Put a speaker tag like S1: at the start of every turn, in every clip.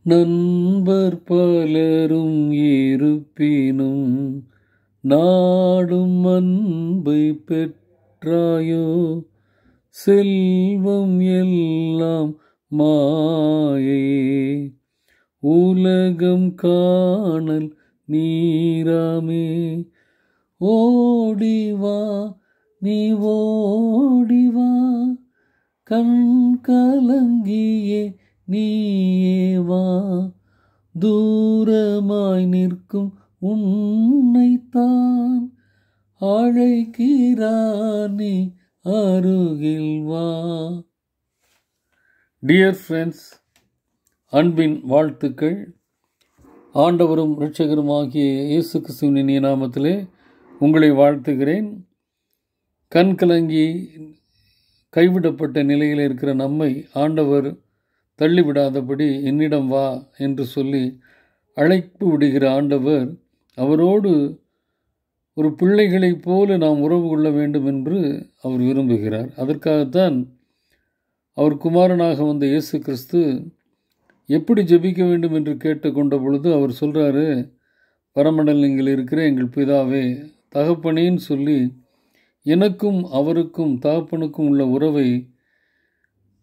S1: நண்பர் பலரும் இருப்பினும் நாடும் அன்பை பெற்றாயோ. செல்வம் எல்லாம் மாயை, உலகம் காணல் நீராமே. ஓடிவா நீ ஓடிவா, கண் கலங்கியே நீயேவா. தூரமாய் நிற்கும் உன்னைத்தான் அழைக்கிறார், நீ அருகில் வா. டியர் ஃப்ரெண்ட்ஸ், அன்பின் வாழ்த்துக்கள். ஆண்டவரும் இரட்சகருமாகிய இயேசு கிறிஸ்துவின் இனிய நாமத்திலே உங்களை வாழ்த்துகிறேன். கண் கலங்கி கைவிடப்பட்ட நிலையில் இருக்கிற நம்மை ஆண்டவர் தள்ளிவிடாதபடி என்னிடம் வா என்று சொல்லி அழைப்பு விடுகிற ஆண்டவர், அவரோடு ஒரு பிள்ளைகளைப் போல நாம் உறவு கொள்ள வேண்டும் என்று அவர் விரும்புகிறார். அதற்காகத்தான் அவர் குமாரனாக வந்த இயேசு கிறிஸ்து எப்படி ஜெபிக்க வேண்டும் என்று கேட்டுக்கொண்ட பொழுது அவர் சொல்கிறாரு, பரமண்டலங்களில் இருக்கிற எங்கள் பிதாவே, தகப்பனேன்னு சொல்லி எனக்கும் அவருக்கும் தகப்பனுக்கும் உள்ள உறவை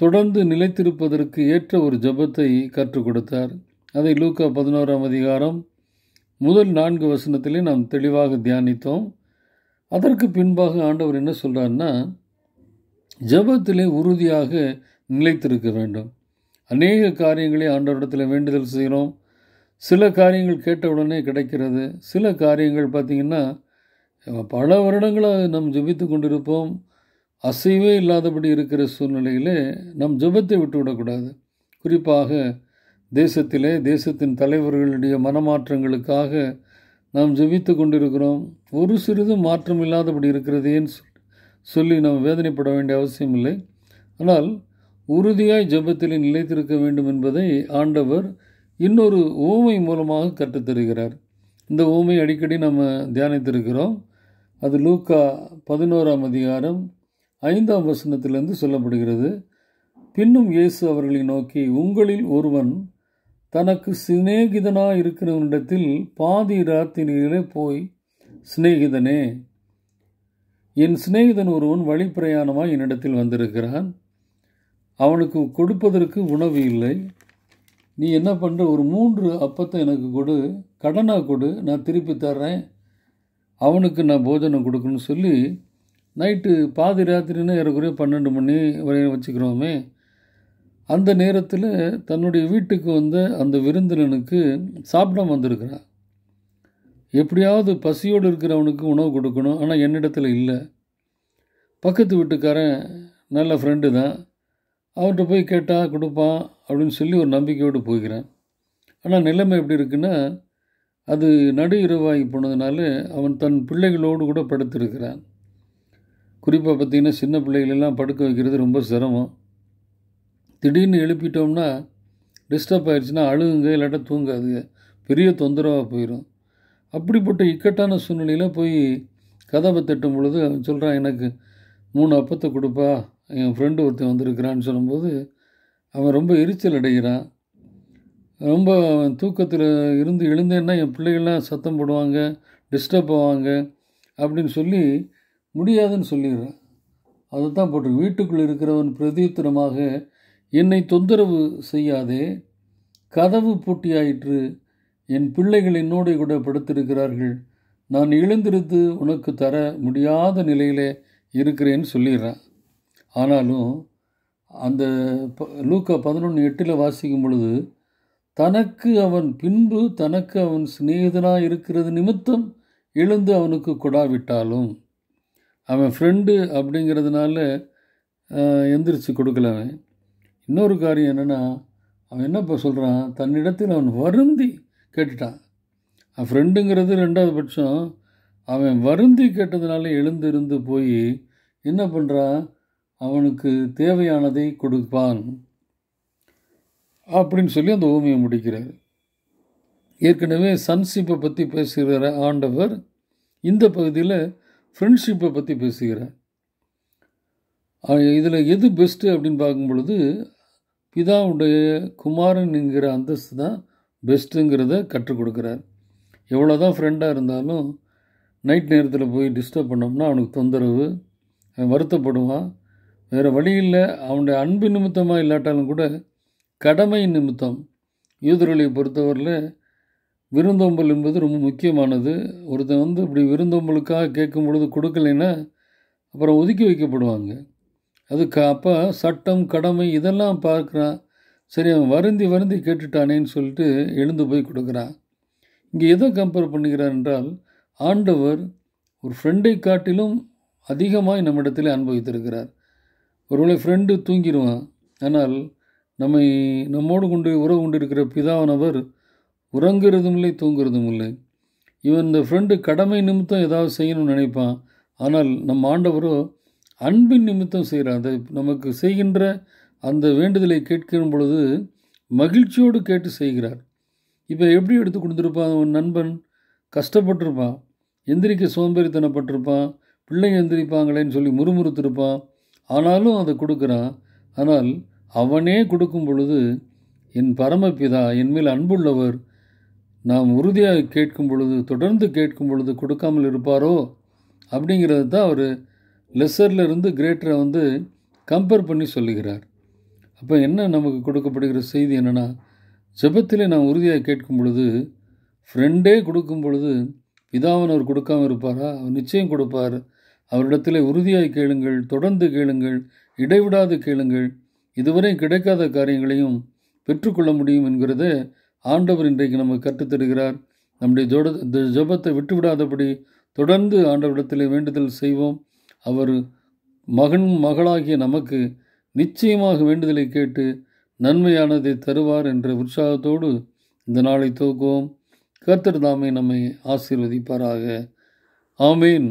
S1: தொடர்ந்து நிலைத்திருப்பதற்கு ஏற்ற ஒரு ஜெபத்தை கற்றுக் கொடுத்தார். அதை லூக்கா 11ஆம் அதிகாரம் முதல் 4 வசனத்திலே நாம் தெளிவாக தியானித்தோம். அதற்கு பின்பாக ஆண்டவர் என்ன சொல்கிறார்னா, ஜெபத்திலே உறுதியாக நிலைத்திருக்க வேண்டும். அநேக காரியங்களை ஆண்டவரிடத்தில் வேண்டுதல் செய்கிறோம். சில காரியங்கள் கேட்ட உடனே கிடைக்கிறது. சில காரியங்கள் பார்த்திங்கன்னா பல வருடங்களாக நாம் ஜெபித்து கொண்டிருப்போம். அசைவே இல்லாதபடி இருக்கிற சூழ்நிலையில் நம் ஜெபத்தை விட்டு விடக்கூடாது. குறிப்பாக தேசத்திலே தேசத்தின் தலைவர்களுடைய மனமாற்றங்களுக்காக நாம் ஜெபித்து கொண்டிருக்கிறோம். ஒரு சிறிதும் மாற்றம் இல்லாதபடி இருக்கிறதேன்னு சொல்லி நாம் வேதனைப்பட வேண்டிய அவசியம் இல்லை. ஆனால் உறுதியாய் ஜெபத்தில் நிலைத்திருக்க வேண்டும் என்பதை ஆண்டவர் இன்னொரு ஊமை மூலமாக கற்றுத்தருகிறார். இந்த ஊமை அடிக்கடி நம்ம தியானித்திருக்கிறோம். அது லூக்கா 11ஆம் அதிகாரம் 5ஆம் வசனத்திலிருந்து சொல்லப்படுகிறது. பின்னும் இயேசு அவர்களை நோக்கி, உங்களில் ஒருவன் தனக்கு சிநேகிதனாக இருக்கிறவனிடத்தில் பாதி ராத்திரியிலே போய், சிநேகிதனே, என் சிநேகிதன் ஒருவன் வழிப்பிரயாணமாக என்னிடத்தில் வந்திருக்கிறான், அவனுக்கு கொடுப்பதற்கு உணவு இல்லை, நீ என்ன பண்ணுற, ஒரு 3 அப்பத்தை எனக்கு கொடு, கடனாக கொடு, நான் திருப்பி தர்றேன், அவனுக்கு நான் போஜனம் கொடுக்கணும்னு சொல்லி நைட்டு பாதி ராத்திரின்னா ஏறக்குறைய 12 மணி வரை வச்சுக்கிறோமே, அந்த நேரத்தில் தன்னுடைய வீட்டுக்கு வந்த அந்த விருந்தினனுக்கு சாப்பிடாம வந்திருக்கிறான். எப்படியாவது பசியோடு இருக்கிறவனுக்கு உணவு கொடுக்கணும், ஆனால் என்னிடத்தில் இல்லை. பக்கத்து வீட்டுக்காரன் நல்ல ஃப்ரெண்டு தான், அவர்கிட்ட போய் கேட்டால் கொடுப்பான் அப்படின்னு சொல்லி ஒரு நம்பிக்கையோடு போய்கிறான். ஆனால் நிலைமை எப்படி இருக்குன்னா, அது நடு இரவாகி போனதுனால அவன் தன் பிள்ளைகளோடு கூட படுத்திருக்கிறான். குறிப்பாக பார்த்திங்கன்னா சின்ன பிள்ளைகளெல்லாம் படுக்க வைக்கிறது ரொம்ப சிரமம். திடீர்னு எழுப்பிட்டோம்னா டிஸ்டர்ப் ஆகிடுச்சுன்னா அழுகுங்க, இல்லாட்டா தூங்காதுங்க, பெரிய தொந்தரவாக போயிடும். அப்படிப்பட்ட இக்கட்டான சூழ்நிலையில் போய் கதவை தட்டும் பொழுது அவன் சொல்கிறான், எனக்கு 3 அப்பத்தை கொடுப்பா, என் ஃப்ரெண்டு ஒருத்தன் வந்திருக்கிறான்னு சொல்லும்போது அவன் ரொம்ப எரிச்சல் அடைகிறான். ரொம்ப தூக்கத்தில் இருந்து எழுந்தேன்னா என் பிள்ளைகள்லாம் சத்தம் போடுவாங்க, டிஸ்டர்ப் ஆவாங்க அப்படின்னு சொல்லி முடியாதுன்னு சொல்லிடுறான். அதை தான் போட்டிருக்கு, வீட்டுக்குள் இருக்கிறவன் பிரதியுத்தரமாக, என்னை தொந்தரவு செய்யாதே, கதவு பூட்டியாயிற்று, என் பிள்ளைகள் என்னோட கூட படுத்திருக்கிறார்கள், நான் எழுந்திருத்து உனக்கு தர முடியாத நிலையிலே இருக்கிறேன்னு சொல்லிடுறான். ஆனாலும் அந்த லூக்கா 11:8 வாசிக்கும் பொழுது, தனக்கு அவன் சிநேகிதனாக இருக்கிறது நிமித்தம் எழுந்து அவனுக்கு கொடாவிட்டாலும், அவன் ஃப்ரெண்டு அப்படிங்கிறதுனால எந்திரிச்சு கொடுக்கல. அவன் இன்னொரு காரியம் என்னென்னா, அவன் என்ன இப்போ சொல்கிறான், தன்னிடத்தில் அவன் வருந்தி கேட்டுட்டான். அவன் ஃப்ரெண்டுங்கிறது 2வது பட்சம், அவன் வருந்தி கேட்டதுனால எழுந்திருந்து போய் என்ன பண்ணுறான், அவனுக்கு தேவையானதை கொடுப்பான் அப்படின்னு சொல்லி அந்த ஊமையை முடிக்கிறார். ஏற்கனவே சன்ஷிப்பை பற்றி பேசுகிற ஆண்டவர் இந்த பகுதியில் ஃப்ரெண்ட்ஷிப்பை பற்றி பேசுகிறார். இதில் எது பெஸ்ட்டு அப்படின்னு பார்க்கும் பொழுது, பிதாவுடைய குமாரன் என்கிற அந்தஸ்து தான் பெஸ்ட்டுங்கிறத கற்றுக் கொடுக்குறார். எவ்வளோ தான் ஃப்ரெண்டாக இருந்தாலும் நைட் நேரத்தில் போய் டிஸ்டர்ப் பண்ணோம்னா அவனுக்கு தொந்தரவு, அவன் வருத்தப்படுவான். வேறு வழி இல்லை. அவனுடைய அன்பு நிமித்தமாக இல்லாட்டாலும் கூட கடமை நிமித்தம். யூதர்களை பொறுத்தவரையில் விருந்தோம்பல் என்பது ரொம்ப முக்கியமானது. ஒருத்தன் இப்படி விருந்தோம்பலுக்காக கேட்கும் பொழுது கொடுக்கலைன்னா அப்புறம் ஒதுக்கி வைக்கப்படுவாங்க. அதுக்கு அப்போ சட்டம் கடமை இதெல்லாம் பார்க்குறான். சரி, அவன் வருந்தி கேட்டுட்டானேன்னு சொல்லிட்டு எழுந்து போய் கொடுக்குறான். இங்கே எதை கம்பேர் பண்ணுகிறார் என்றால், ஆண்டவர் ஒரு ஃப்ரெண்டை காட்டிலும் அதிகமாக நம்மிடத்தில் அனுபவித்திருக்கிறார். ஒருவேளை ஃப்ரெண்டு தூங்கிடுவான், ஆனால் நம்மோடு உறவு கொண்டு இருக்கிற பிதாவானவர் உறங்குறதும் இல்லை, தூங்குறதும் இல்லை. இவன் இந்த ஃப்ரெண்டு கடமை நிமித்தம் ஏதாவது செய்யணும்னு நினைப்பான். ஆனால் நம்ம ஆண்டவரோ அன்பின் நிமித்தம் செய்கிறார். அதை நமக்கு செய்கின்ற அந்த வேண்டுதலை கேட்கும் பொழுது மகிழ்ச்சியோடு கேட்டு செய்கிறார். இப்போ எப்படி எடுத்து கொடுத்துருப்பான்? அவன் நண்பன் கஷ்டப்பட்டிருப்பான், எந்திரிக்க சோம்பேறித்தனப்பட்டிருப்பான், பிள்ளைங்க எந்திரிப்பாங்களேன்னு சொல்லி முறுமுறுத்திருப்பான். ஆனாலும் அதை கொடுக்குறான். ஆனால் அவனே கொடுக்கும் பொழுது, என் பரமபிதா என் மேல் அன்புள்ளவர், நாம் உறுதியாக கேட்கும் பொழுது, தொடர்ந்து கேட்கும் பொழுது கொடுக்காமல் இருப்பாரோ அப்படிங்கிறது தான் அவர் லெஸரில் இருந்து கிரேட்டரை கம்பேர் பண்ணி சொல்லுகிறார். அப்போ என்ன நமக்கு கொடுக்கப்படுகிற செய்தி என்னென்னா, ஜெபத்திலே நாம் உறுதியாக கேட்கும் பொழுது, ஃப்ரெண்டே கொடுக்கும் பொழுது பிதாவானவர் கொடுக்காமல் இருப்பாரா? அவர் நிச்சயம் கொடுப்பார். அவரிடத்தில் உறுதியாக கேளுங்கள், தொடர்ந்து கேளுங்கள், இடைவிடாது கேளுங்கள், இதுவரை கிடைக்காத காரியங்களையும் பெற்றுக்கொள்ள முடியும் என்கிறத ஆண்டவர் இன்றைக்கு நமக்கு கற்றுத்தருகிறார். நம்முடைய ஜெபத்தை விட்டுவிடாதபடி தொடர்ந்து ஆண்டவரிடத்தில் வேண்டுதல் செய்வோம். அவர் மகளாகிய நமக்கு நிச்சயமாக வேண்டுதலை கேட்டு நன்மையானதை தருவார் என்ற உற்சாகத்தோடு இந்த நாளை துவக்குவோம். கர்த்தர் தாமே நம்மை ஆசீர்வதிப்பாராக. ஆமேன்.